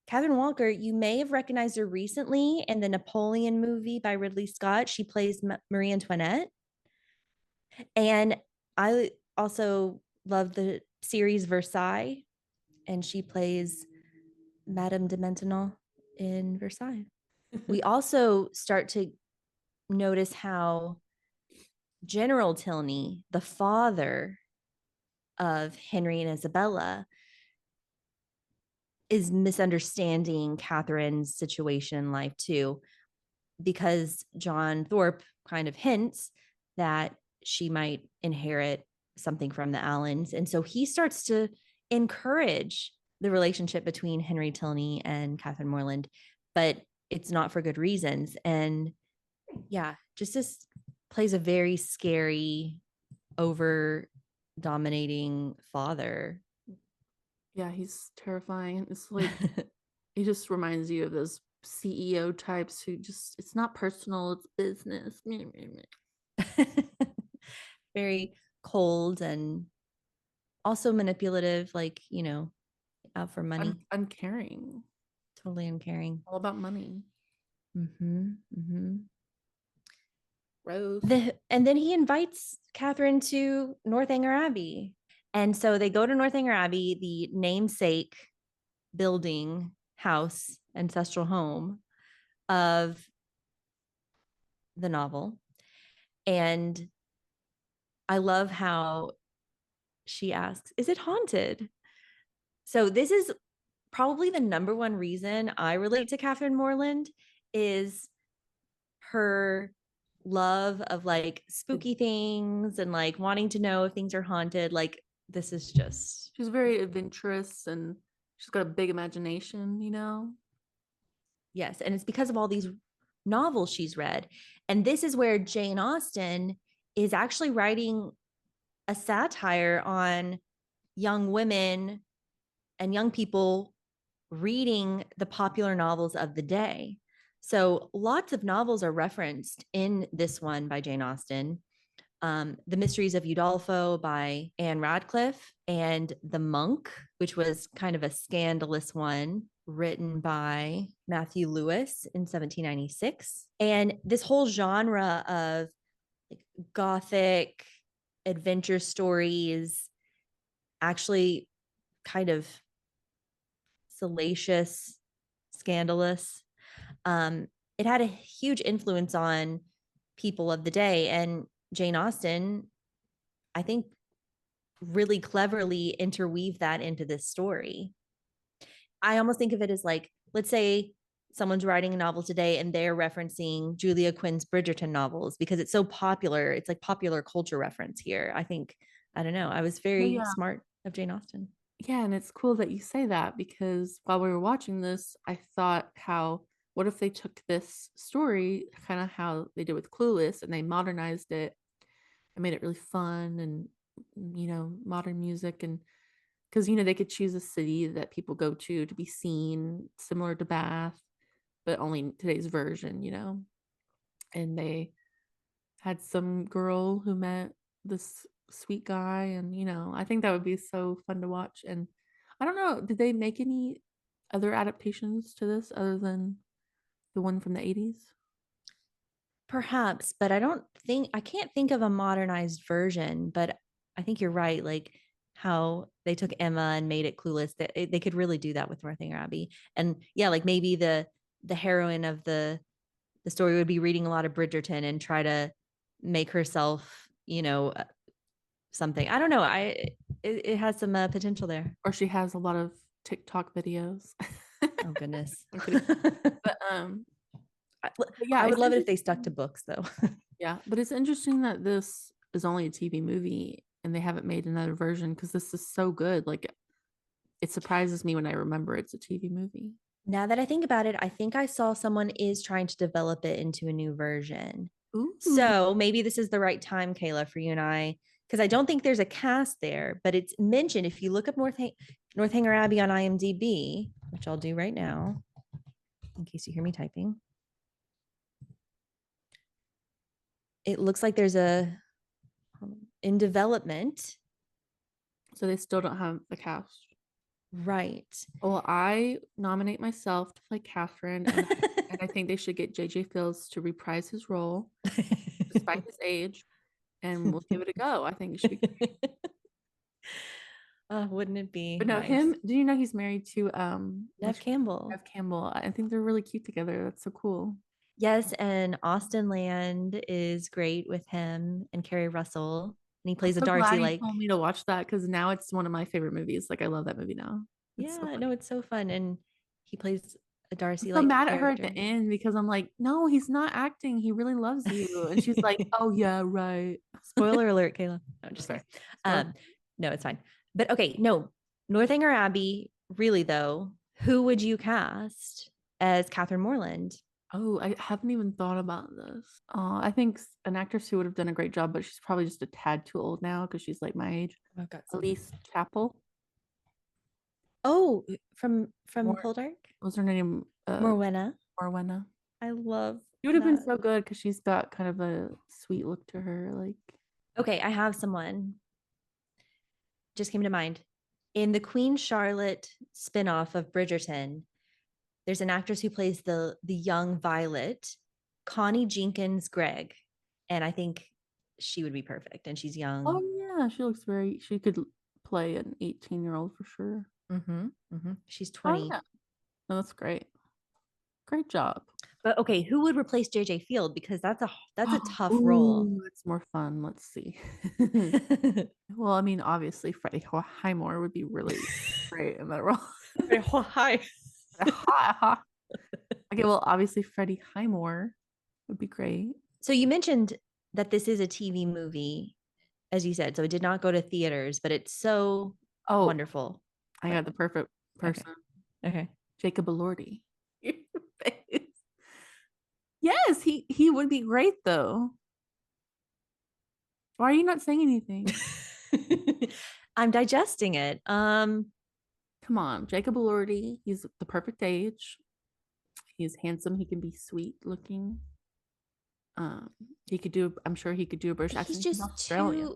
[SPEAKER 1] Catherine Walker, you may have recognized her recently in the Napoleon movie by Ridley Scott. She plays Marie Antoinette. And I also love the series Versailles, and she plays Madame de Maintenon in Versailles. We also start to notice how General Tilney, the father of Henry and Isabella, is misunderstanding Catherine's situation in life too, because John Thorpe kind of hints that she might inherit something from the Allens. And so he starts to encourage the relationship between Henry Tilney and Catherine Moreland, but it's not for good reasons. And yeah, just this plays a very scary, over dominating father.
[SPEAKER 2] Yeah, he's terrifying. It's like he just reminds you of those CEO types who just it's not personal, it's business.
[SPEAKER 1] Very cold and also manipulative, like, out for money,
[SPEAKER 2] Uncaring.
[SPEAKER 1] totally uncaring.
[SPEAKER 2] All about money.
[SPEAKER 1] Mm-hmm, mm-hmm.
[SPEAKER 2] Gross.
[SPEAKER 1] And then he invites Catherine to Northanger Abbey. And so they go to Northanger Abbey, the namesake building, house, ancestral home of the novel. And I love how she asks, "Is it haunted?" So this is probably the number one reason I relate to Catherine Moreland is her love of like spooky things and like wanting to know if things are haunted. Like this is just,
[SPEAKER 2] She's very adventurous and she's got a big imagination, you know?
[SPEAKER 1] yes. And it's because of all these novels she's read. And this is where Jane Austen is actually writing a satire on young women and young people reading the popular novels of the day. So lots of novels are referenced in this one by Jane Austen. The Mysteries of Udolpho by Anne Radcliffe, and The Monk, which was kind of a scandalous one written by Matthew Lewis in 1796. And this whole genre of like gothic adventure stories, actually kind of salacious, scandalous. It had a huge influence on people of the day. And Jane Austen, I think, really cleverly interweave that into this story. I almost think of it as like, let's say someone's writing a novel today and they're referencing Julia Quinn's Bridgerton novels because it's so popular. It's like popular culture reference here. I think, I don't know. I was
[SPEAKER 2] No,
[SPEAKER 1] very
[SPEAKER 2] yeah.
[SPEAKER 1] smart of Jane Austen.
[SPEAKER 2] Yeah, and it's cool that you say that because while we were watching this, I thought how what if they took this story, kind of how they did with Clueless, and they modernized it and made it really fun and modern music, and because they could choose a city that people go to be seen, similar to Bath, but only today's version, and they had some girl who met this sweet guy, and I think that would be so fun to watch. And I don't know, did they make any other adaptations to this other than the one from the 80s?
[SPEAKER 1] Perhaps, but I can't think of a modernized version, but I think you're right. Like how they took Emma and made it Clueless, that they could really do that with Northanger Abbey. And yeah, like maybe the heroine of the story would be reading a lot of Bridgerton and try to make herself, something. I don't know. It has some potential there.
[SPEAKER 2] Or she has a lot of TikTok videos.
[SPEAKER 1] Oh goodness.
[SPEAKER 2] I'm kidding. But yeah,
[SPEAKER 1] I would love it if they stuck to books though.
[SPEAKER 2] Yeah, but it's interesting that this is only a TV movie and they haven't made another version, because this is so good. Like, it surprises me when I remember it's a TV movie.
[SPEAKER 1] Now that I think about it, I think I saw someone is trying to develop it into a new version.
[SPEAKER 2] Ooh.
[SPEAKER 1] So maybe this is the right time, Kayla, for you and I, because I don't think there's a cast there, but it's mentioned if you look up Northanger Abbey on IMDb, which I'll do right now, in case you hear me typing. It looks like there's in development.
[SPEAKER 2] So they still don't have the cast.
[SPEAKER 1] Right.
[SPEAKER 2] Well, I nominate myself to play Catherine, and I think they should get JJ Fields to reprise his role despite his age, and we'll give it a go. I think it should be great.
[SPEAKER 1] Wouldn't it be?
[SPEAKER 2] But no,
[SPEAKER 1] nice.
[SPEAKER 2] him, do you know he's married to
[SPEAKER 1] Neve Campbell?
[SPEAKER 2] Neve Campbell. I think they're really cute together. That's so cool.
[SPEAKER 1] Yes, and Austen Land is great with him and Carrie Russell, and he plays
[SPEAKER 2] I'm
[SPEAKER 1] a
[SPEAKER 2] so
[SPEAKER 1] Darcy.
[SPEAKER 2] glad
[SPEAKER 1] Like,
[SPEAKER 2] you told me to watch that, because now it's one of my favorite movies. Like, I love that movie now.
[SPEAKER 1] It's no, it's so fun, and he plays a Darcy.
[SPEAKER 2] I'm so
[SPEAKER 1] like
[SPEAKER 2] mad
[SPEAKER 1] character.
[SPEAKER 2] at her at the end, because I'm like, no, he's not acting. He really loves you, and she's like, oh yeah, right.
[SPEAKER 1] Spoiler alert, Kayla. No, just kidding. No, it's fine. But okay, no, Northanger Abbey. Really though, who would you cast as Catherine Moreland?
[SPEAKER 2] Oh, I haven't even thought about this. I think an actress who would have done a great job, but she's probably just a tad too old now because she's like my age.
[SPEAKER 1] I've got
[SPEAKER 2] Elise Chappell.
[SPEAKER 1] Oh, from Full Dark?
[SPEAKER 2] What's her name?
[SPEAKER 1] Morwenna.
[SPEAKER 2] Morwenna.
[SPEAKER 1] I love.
[SPEAKER 2] She would have been so good because she's got kind of a sweet look to her. Like,
[SPEAKER 1] okay, I have someone. Just came to mind. In the Queen Charlotte spinoff of Bridgerton, there's an actress who plays the young Violet, Connie Jenkins Gregg, and I think she would be perfect. And she's young.
[SPEAKER 2] oh yeah, she could play an 18-year-old for sure.
[SPEAKER 1] She's 20.
[SPEAKER 2] Oh, yeah. No, that's great. Great job.
[SPEAKER 1] But okay, who would replace JJ Feild? Because that's a tough role.
[SPEAKER 2] It's more fun. Let's see. Well, I mean, obviously Freddie Highmore would be really great in that role.
[SPEAKER 1] Hi.
[SPEAKER 2] Okay, well, obviously Freddie Highmore would be great.
[SPEAKER 1] So you mentioned that this is a TV movie, as you said. So it did not go to theaters, but it's so wonderful.
[SPEAKER 2] I got the perfect person.
[SPEAKER 1] Okay.
[SPEAKER 2] Jacob Elordi. Yes, he would be great though. Why are you not saying anything?
[SPEAKER 1] I'm digesting it. Come
[SPEAKER 2] on, Jacob Elordi. He's the perfect age. He's handsome. He can be sweet looking. He could do. I'm sure he could do a British accent.
[SPEAKER 1] He's just Australian.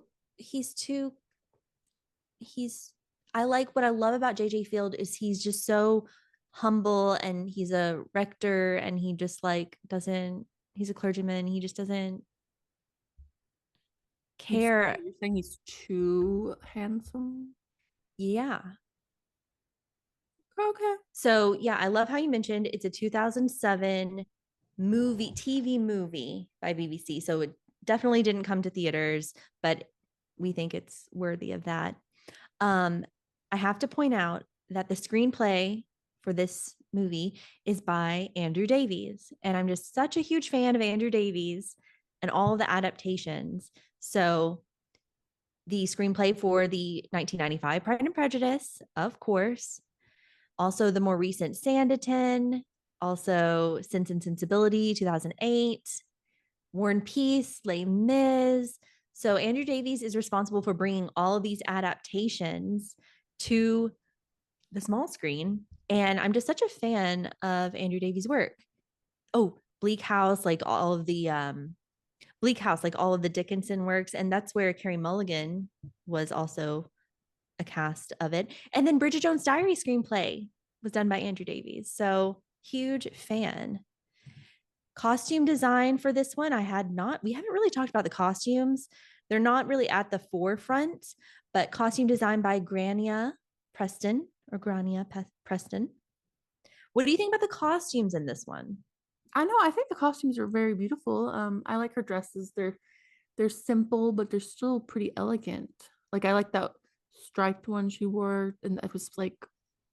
[SPEAKER 1] I like what I love about JJ Feild is he's just so humble, and he's a rector, and he just he's a clergyman. He just doesn't care.
[SPEAKER 2] You're saying he's too handsome?
[SPEAKER 1] Yeah.
[SPEAKER 2] Okay.
[SPEAKER 1] So yeah, I love how you mentioned it's a 2007 TV movie by BBC. So it definitely didn't come to theaters, but we think it's worthy of that. I have to point out that the screenplay for this movie is by Andrew Davies, and I'm just such a huge fan of Andrew Davies and all of the adaptations. So the screenplay for the 1995 Pride and Prejudice, of course, also the more recent Sanditon, also Sense and Sensibility 2008, War and Peace, Les Mis, So Andrew Davies is responsible for bringing all of these adaptations to the small screen. And I'm just such a fan of Andrew Davies' work. Oh, Bleak House, like all of the Bleak House, like all of the Dickinson works. And that's where Carey Mulligan was also a cast of it. And then Bridget Jones' Diary screenplay was done by Andrew Davies. So huge fan. Costume design for this one, we haven't really talked about the costumes. They're not really at the forefront, but costume design by Grania Preston or Grania Preston. What do you think about the costumes in this one?
[SPEAKER 2] I know. I think the costumes are very beautiful. I like her dresses. They're simple, but they're still pretty elegant. Like I like that striped one she wore, and it was like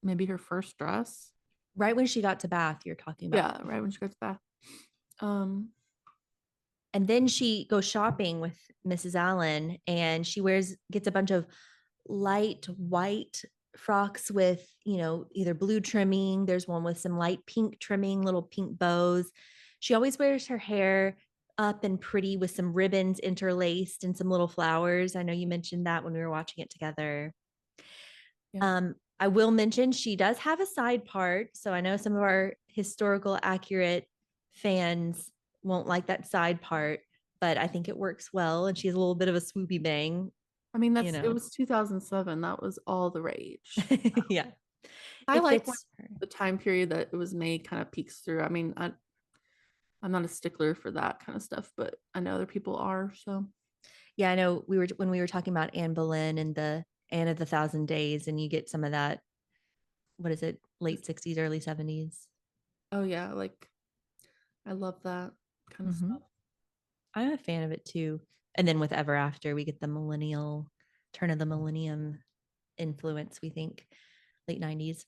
[SPEAKER 2] maybe her first dress.
[SPEAKER 1] Right when she got to Bath, you're talking about.
[SPEAKER 2] Yeah, right when she got to Bath. Um,
[SPEAKER 1] And then she goes shopping with Mrs. Allen and she gets a bunch of light white frocks with, either blue trimming. There's one with some light pink trimming, little pink bows. She always wears her hair up and pretty with some ribbons interlaced and some little flowers. I know you mentioned that when we were watching it together.
[SPEAKER 2] yeah.
[SPEAKER 1] I will mention she does have a side part. So I know some of our historical accurate fans won't like that side part, but I think it works well. And she has a little bit of a swoopy bang,
[SPEAKER 2] I mean,
[SPEAKER 1] you
[SPEAKER 2] it
[SPEAKER 1] know.
[SPEAKER 2] was 2007. That was all the rage.
[SPEAKER 1] Yeah.
[SPEAKER 2] I
[SPEAKER 1] It
[SPEAKER 2] like when
[SPEAKER 1] fits her.
[SPEAKER 2] the time period that it was made kind of peeks through. I mean, I'm not a stickler for that kind of stuff, but I know other people are. So
[SPEAKER 1] Yeah, I know when we were talking about Anne Boleyn and the Anne of the Thousand Days, and you get some of that, what is it, late 60s, early 70s.
[SPEAKER 2] oh yeah, like I love that kind of
[SPEAKER 1] Mm-hmm.
[SPEAKER 2] stuff.
[SPEAKER 1] I'm a fan of it too. And then with Ever After, we get the turn of the millennium influence, we think, late 90s.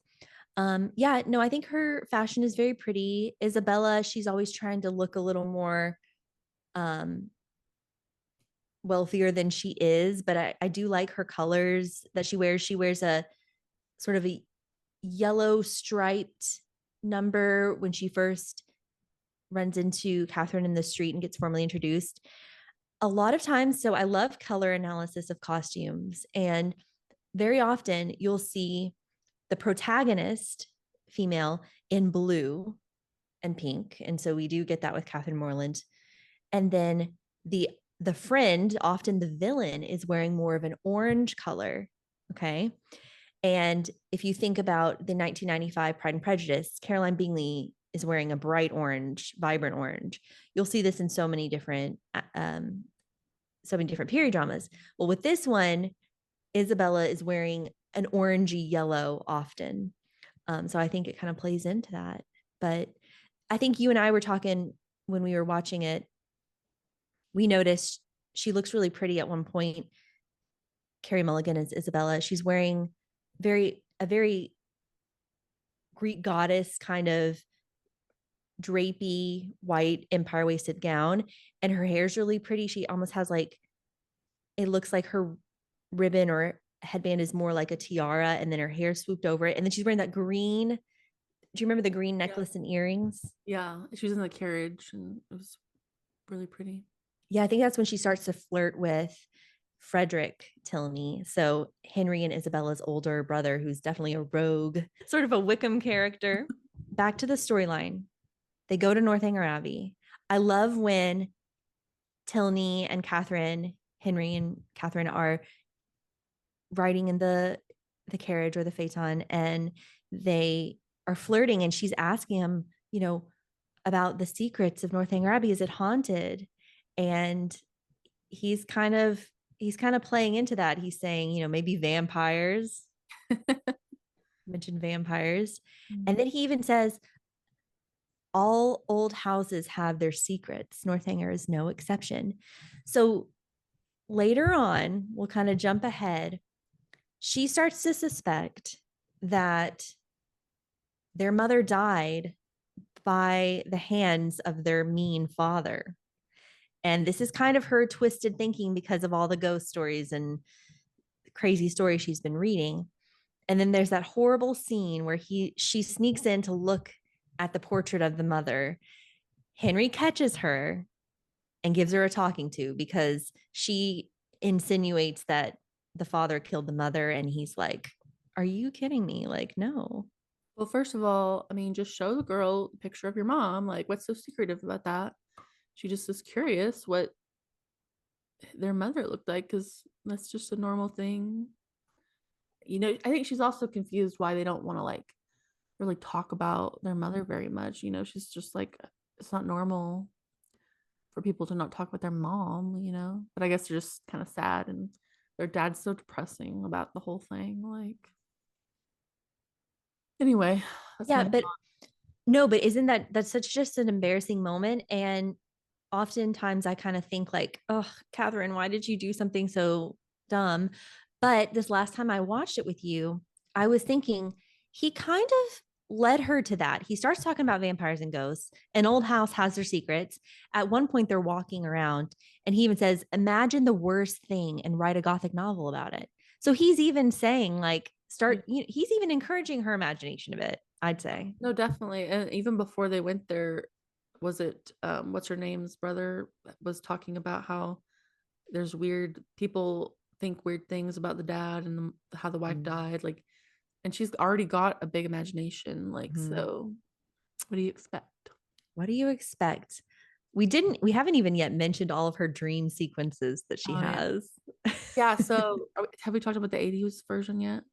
[SPEAKER 1] Yeah, no, I think her fashion is very pretty. Isabella, she's always trying to look a little more um wealthier than she is, but I do like her colors that she wears. She wears a sort of a yellow striped number when she first runs into Catherine in the street and gets formally introduced. A lot of times, so I love color analysis of costumes, and very often you'll see the protagonist, female, in blue and pink. And so we do get that with Catherine Moreland. And then the friend, often the villain, is wearing more of an orange color. Okay. And if you think about the 1995 Pride and Prejudice, Caroline Bingley is wearing a bright orange, vibrant orange. You'll see this in so many different period dramas. Well, with this one, Isabella is wearing an orangey yellow often. So I think it kind of plays into that. But I think you and I were talking when we were watching it. We noticed she looks really pretty at one point. Carey Mulligan is Isabella. She's wearing a very Greek goddess kind of drapey white empire waisted gown, and her hair's really pretty. She almost has like, it looks like her ribbon or headband is more like a tiara, and then her hair swooped over it, and then she's wearing that green. Do you remember the green necklace and earrings?
[SPEAKER 2] Yeah, she was in the carriage and it was really pretty.
[SPEAKER 1] Yeah, I think that's when she starts to flirt with Frederick Tilney. So Henry and Isabella's older brother, who's definitely a rogue, sort of a Wickham character. Back to the storyline. They go to Northanger Abbey. I love when Tilney and Catherine, Henry and Catherine are riding in the carriage or the phaeton, and they are flirting, and she's asking him, about the secrets of Northanger Abbey. Is it haunted? And he's kind of playing into that. He's saying, maybe vampires. Mentioned vampires. And then he even says, all old houses have their secrets. Northanger is no exception. So later on, we'll kind of jump ahead. She starts to suspect that their mother died by the hands of their mean father. And this is kind of her twisted thinking because of all the ghost stories and crazy stories she's been reading. And then there's that horrible scene where she sneaks in to look at the portrait of the mother. Henry catches her and gives her a talking to because she insinuates that the father killed the mother. And he's like, are you kidding me? Like, no.
[SPEAKER 2] Well, first of all, I mean, just show the girl a picture of your mom. Like, what's so secretive about that? She just is curious what their mother looked like because that's just a normal thing. You know, I think she's also confused why they don't want to like really talk about their mother very much. You know, she's just like, it's not normal for people to not talk about their mom, you know? But I guess they're just kind of sad and their dad's so depressing about the whole thing. Like, anyway, that's
[SPEAKER 1] Yeah,
[SPEAKER 2] my
[SPEAKER 1] but no, but isn't that's such just an embarrassing moment? And oftentimes I kind of think like, oh, Catherine, why did you do something so dumb? But this last time I watched it with you, I was thinking he kind of led her to that. He starts talking about vampires and ghosts. An old house has their secrets. At one point, they're walking around, and he even says, imagine the worst thing and write a gothic novel about it. So he's even saying, like, he's even encouraging her imagination a bit, I'd say.
[SPEAKER 2] No, definitely. And even before they went there, was it what's her name's brother was talking about how there's weird people think weird things about the dad and how the wife died, like, and she's already got a big imagination, like, so what do you expect?
[SPEAKER 1] What do you expect? We haven't even yet mentioned all of her dream sequences that she
[SPEAKER 2] Oh yeah.
[SPEAKER 1] has.
[SPEAKER 2] Yeah, so have we talked about the 80s version yet?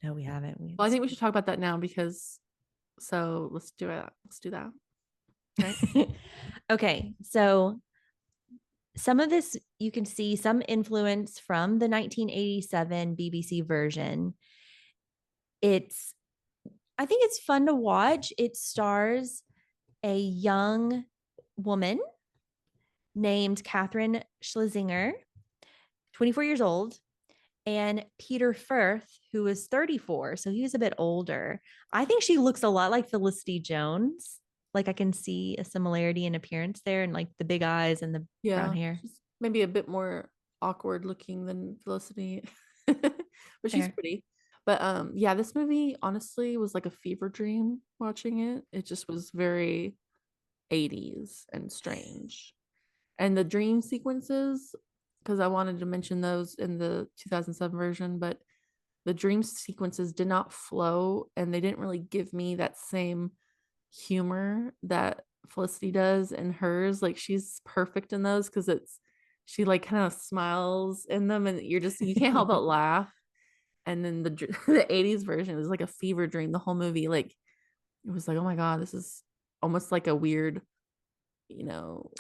[SPEAKER 1] No, we haven't.
[SPEAKER 2] Well, I think we should talk about that now because so let's do it. Let's do that. Right.
[SPEAKER 1] Okay, so some of this you can see some influence from the 1987 BBC version. It's I think it's fun to watch. It stars a young woman named Catherine Schlesinger, 24 years old, and Peter Firth, who was 34. So he was a bit older. I think she looks a lot like Felicity Jones. Like I can see a similarity in appearance there and like the big eyes and the brown
[SPEAKER 2] Yeah,
[SPEAKER 1] hair.
[SPEAKER 2] she's maybe a bit more awkward looking than Felicity, but she's
[SPEAKER 1] Fair.
[SPEAKER 2] pretty. But yeah, this movie honestly was like a fever dream watching it. It just was very 80s and strange. And the dream sequences, because I wanted to mention those in the 2007 version, but the dream sequences did not flow and they didn't really give me that same humor that Felicity does in hers. Like she's perfect in those because she like kind of smiles in them and you can't help but laugh. And then the 80s version is like a fever dream. The whole movie, like it was like, oh my God, this is almost like a weird, you know,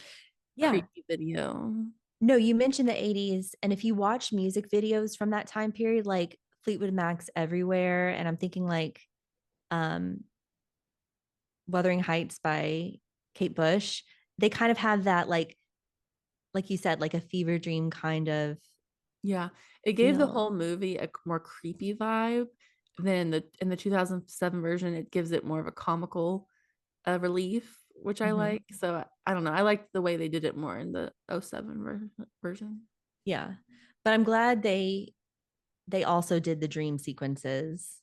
[SPEAKER 1] Yeah.
[SPEAKER 2] creepy video.
[SPEAKER 1] No, you mentioned the 80s. And if you watch music videos from that time period, like Fleetwood Mac's Everywhere, and I'm thinking like um, Wuthering Heights by Kate Bush, they kind of have that like you said, like a fever dream kind of
[SPEAKER 2] Yeah, it gave the
[SPEAKER 1] feel.
[SPEAKER 2] whole movie a more creepy vibe than the in the 2007 version. It gives it more of a comical relief, which I
[SPEAKER 1] Mhm.
[SPEAKER 2] like. So I don't know. I liked the way they did it more in the '07 version.
[SPEAKER 1] Yeah. But I'm glad they also did the dream sequences.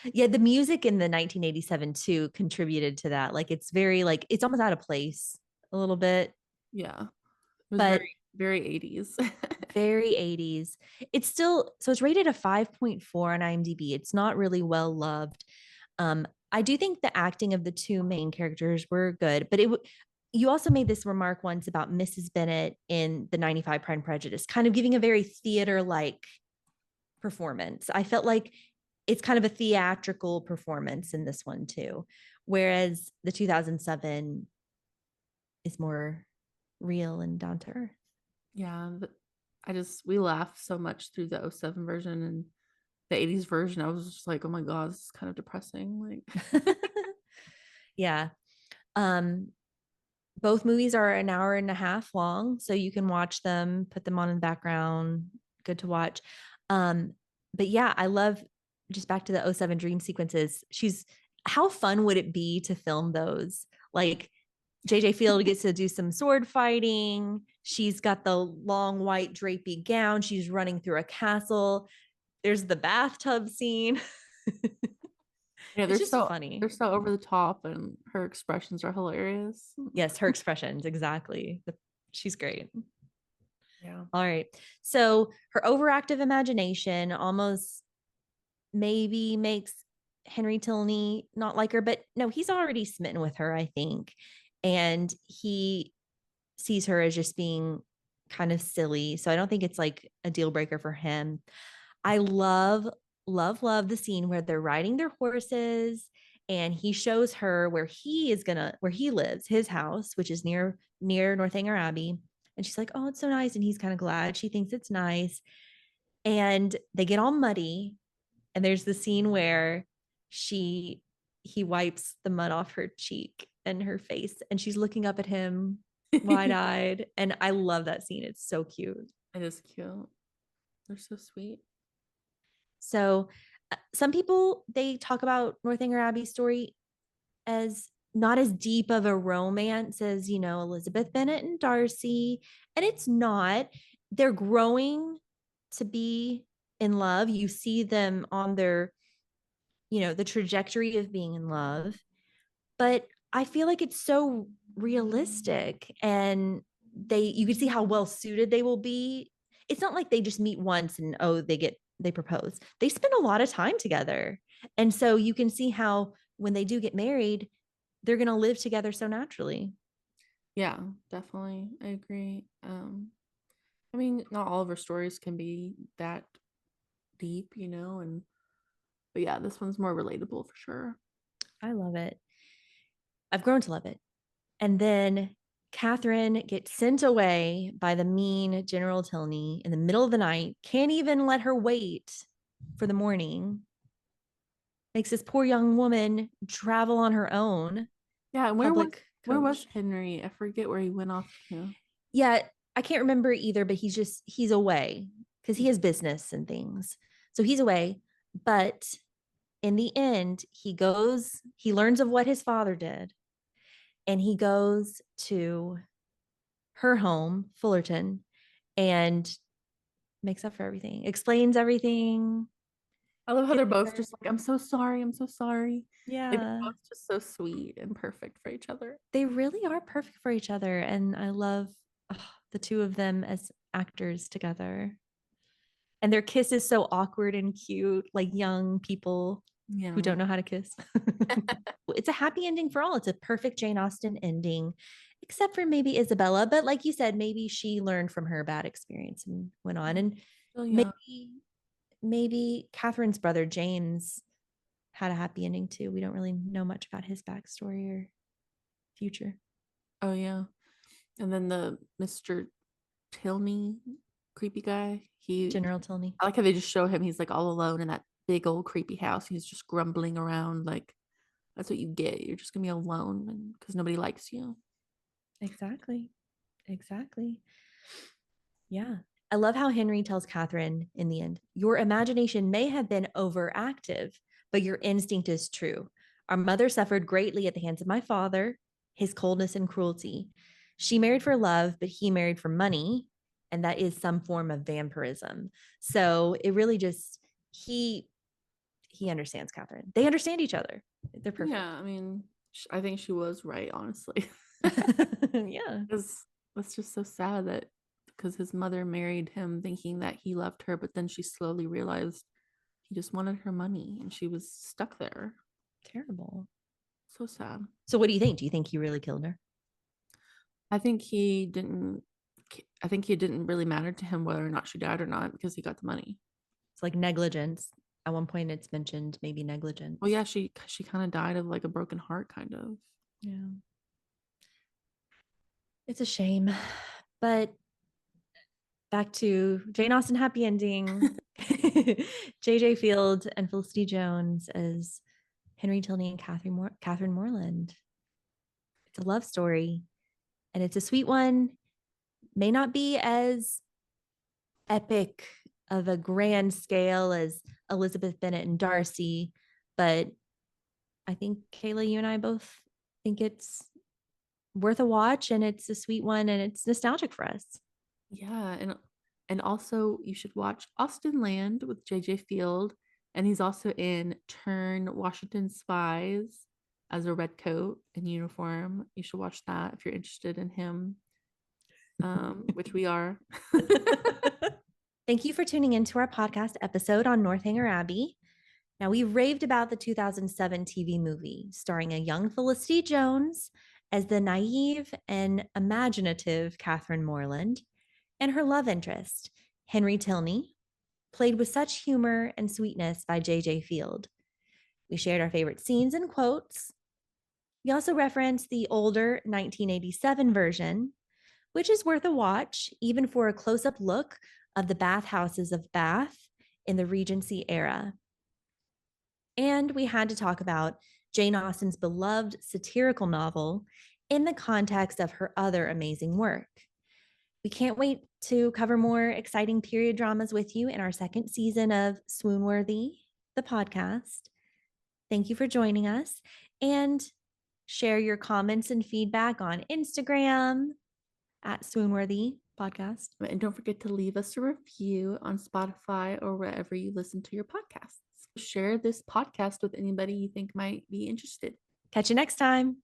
[SPEAKER 1] Yeah, the music in the 1987 too contributed to that. Like it's very like it's almost out of place a little bit,
[SPEAKER 2] Yeah, it was
[SPEAKER 1] but
[SPEAKER 2] very very 80s.
[SPEAKER 1] very 80s. It's still so it's rated a 5.4 on IMDb. It's not really well loved. I do think the acting of the two main characters were good, but you also made this remark once about Mrs. Bennet in the 95 Pride and Prejudice, kind of giving a very theater like performance. I felt like it's kind of a theatrical performance in this one too, whereas the 2007 is more real and down to earth.
[SPEAKER 2] Yeah, we laughed so much through the '07 version and the 80s version. I was just like, oh my God, this is kind of depressing. Like,
[SPEAKER 1] Yeah. Um, both movies are an hour and a half long, so you can watch them, put them on in the background, good to watch. Um, but yeah, I love just back to the '07 dream sequences. How fun would it be to film those? Like JJ Feild gets to do some sword fighting. She's got the long white drapey gown. She's running through a castle. There's the bathtub scene.
[SPEAKER 2] yeah,
[SPEAKER 1] It's just
[SPEAKER 2] they're
[SPEAKER 1] funny.
[SPEAKER 2] so over the top and her expressions are hilarious.
[SPEAKER 1] Yes, her expressions, exactly. She's great.
[SPEAKER 2] Yeah.
[SPEAKER 1] All right. So her overactive imagination almost maybe makes Henry Tilney not like her, but no, he's already smitten with her, I think. And he sees her as just being kind of silly. So I don't think it's like a deal breaker for him. I love the scene where they're riding their horses and he shows her where he lives, his house, which is near Northanger Abbey. And she's like, "Oh, it's so nice." And he's kind of glad. She thinks it's nice. And they get all muddy. And there's the scene where she he wipes the mud off her cheek and her face, and she's looking up at him
[SPEAKER 2] It
[SPEAKER 1] wide-eyed. And I love that scene. It's so cute.
[SPEAKER 2] is cute. They're so sweet.
[SPEAKER 1] So some people they talk about Northanger Abbey's story as not as deep of a romance as, Elizabeth Bennet and Darcy. And it's not. They're growing to be in love. You see them on their, the trajectory of being in love. But I feel like it's so realistic and you can see how well suited they will be. It's not like they just meet once and they propose. They spend a lot of time together. And so you can see how when they do get married, they're going to live together so naturally.
[SPEAKER 2] Yeah, definitely. I agree. I mean, not all of her stories can be that deep, and but yeah, this one's more relatable for sure.
[SPEAKER 1] I love it. I've grown to love it. And then Catherine gets sent away by the mean General Tilney in the middle of the night, can't even let her wait for the morning, makes this poor young woman travel on her own.
[SPEAKER 2] Yeah, and
[SPEAKER 1] Public
[SPEAKER 2] where was
[SPEAKER 1] coach.
[SPEAKER 2] Henry? I forget where he went off to.
[SPEAKER 1] Yeah, I can't remember either, but he's away because he has business and things. So he's away. But in the end, he learns of what his father did, and he goes to her home, Fullerton, and makes up for everything, explains everything.
[SPEAKER 2] I love how they're both just like, I'm so sorry, I'm so sorry. Like they're
[SPEAKER 1] Yeah,
[SPEAKER 2] both just so sweet and perfect for each other.
[SPEAKER 1] they really are perfect for each other. And I love the two of them as actors together. And their kiss is so awkward and cute, like young people who
[SPEAKER 2] Yeah.
[SPEAKER 1] don't know how to kiss. It's a happy ending for all. It's a perfect Jane Austen ending, except for maybe Isabella. But like you said, maybe she learned from her bad experience and went on. And
[SPEAKER 2] Still young.
[SPEAKER 1] maybe Catherine's brother James had a happy ending too. We don't really know much about his backstory or future.
[SPEAKER 2] Oh yeah. And then the Mr. Tilney, creepy guy.
[SPEAKER 1] General Tilney.
[SPEAKER 2] I like how they just show him. He's like all alone in that big old creepy house. He's just grumbling around. Like that's what you get. You're just gonna be alone because nobody likes you.
[SPEAKER 1] Exactly. Exactly. Yeah. I love how Henry tells Catherine in the end, your imagination may have been overactive, but your instinct is true. Our mother suffered greatly at the hands of my father, his coldness and cruelty. She married for love, but he married for money. And that is some form of vampirism. So it really just, he understands Catherine. They understand each other. They're perfect.
[SPEAKER 2] Yeah, I mean, I think she was right, honestly.
[SPEAKER 1] Yeah.
[SPEAKER 2] Because that's just so sad that because his mother married him thinking that he loved her, but then she slowly realized he just wanted her money and she was stuck there.
[SPEAKER 1] Terrible.
[SPEAKER 2] So sad.
[SPEAKER 1] So what do you think? Do you think he really killed her?
[SPEAKER 2] I think he didn't. I think it didn't really matter to him whether or not she died or not because he got the money.
[SPEAKER 1] It's like negligence. At one point, it's mentioned maybe negligence.
[SPEAKER 2] Well, yeah, she kind of died of like a broken heart, kind of.
[SPEAKER 1] Yeah. It's a shame. But back to Jane Austen happy ending. JJ Feild and Felicity Jones as Henry Tilney and Catherine Moreland. It's a love story and it's a sweet one. May not be as epic of a grand scale as Elizabeth Bennet and Darcy, but I think Kayla, you and I both think it's worth a watch and it's a sweet one and it's nostalgic for us.
[SPEAKER 2] Yeah, and also you should watch Austin Land with JJ Feild, and he's also in Turn Washington Spies as a red coat in uniform. You should watch that if you're interested in him. which we are.
[SPEAKER 1] Thank you for tuning into our podcast episode on Northanger Abbey. Now, we raved about the 2007 TV movie starring a young Felicity Jones as the naive and imaginative Catherine Moreland and her love interest, Henry Tilney, played with such humor and sweetness by JJ Feild. We shared our favorite scenes and quotes. We also referenced the older 1987 version, which is worth a watch, even for a close-up look of the bathhouses of Bath in the Regency era. And we had to talk about Jane Austen's beloved satirical novel in the context of her other amazing work. We can't wait to cover more exciting period dramas with you in our second season of Swoon-Worthy, the podcast. Thank you for joining us, and share your comments and feedback on Instagram at Swoon-Worthy podcast.
[SPEAKER 2] And don't forget to leave us a review on Spotify or wherever you listen to your podcasts. Share this podcast with anybody you think might be interested.
[SPEAKER 1] Catch you next time.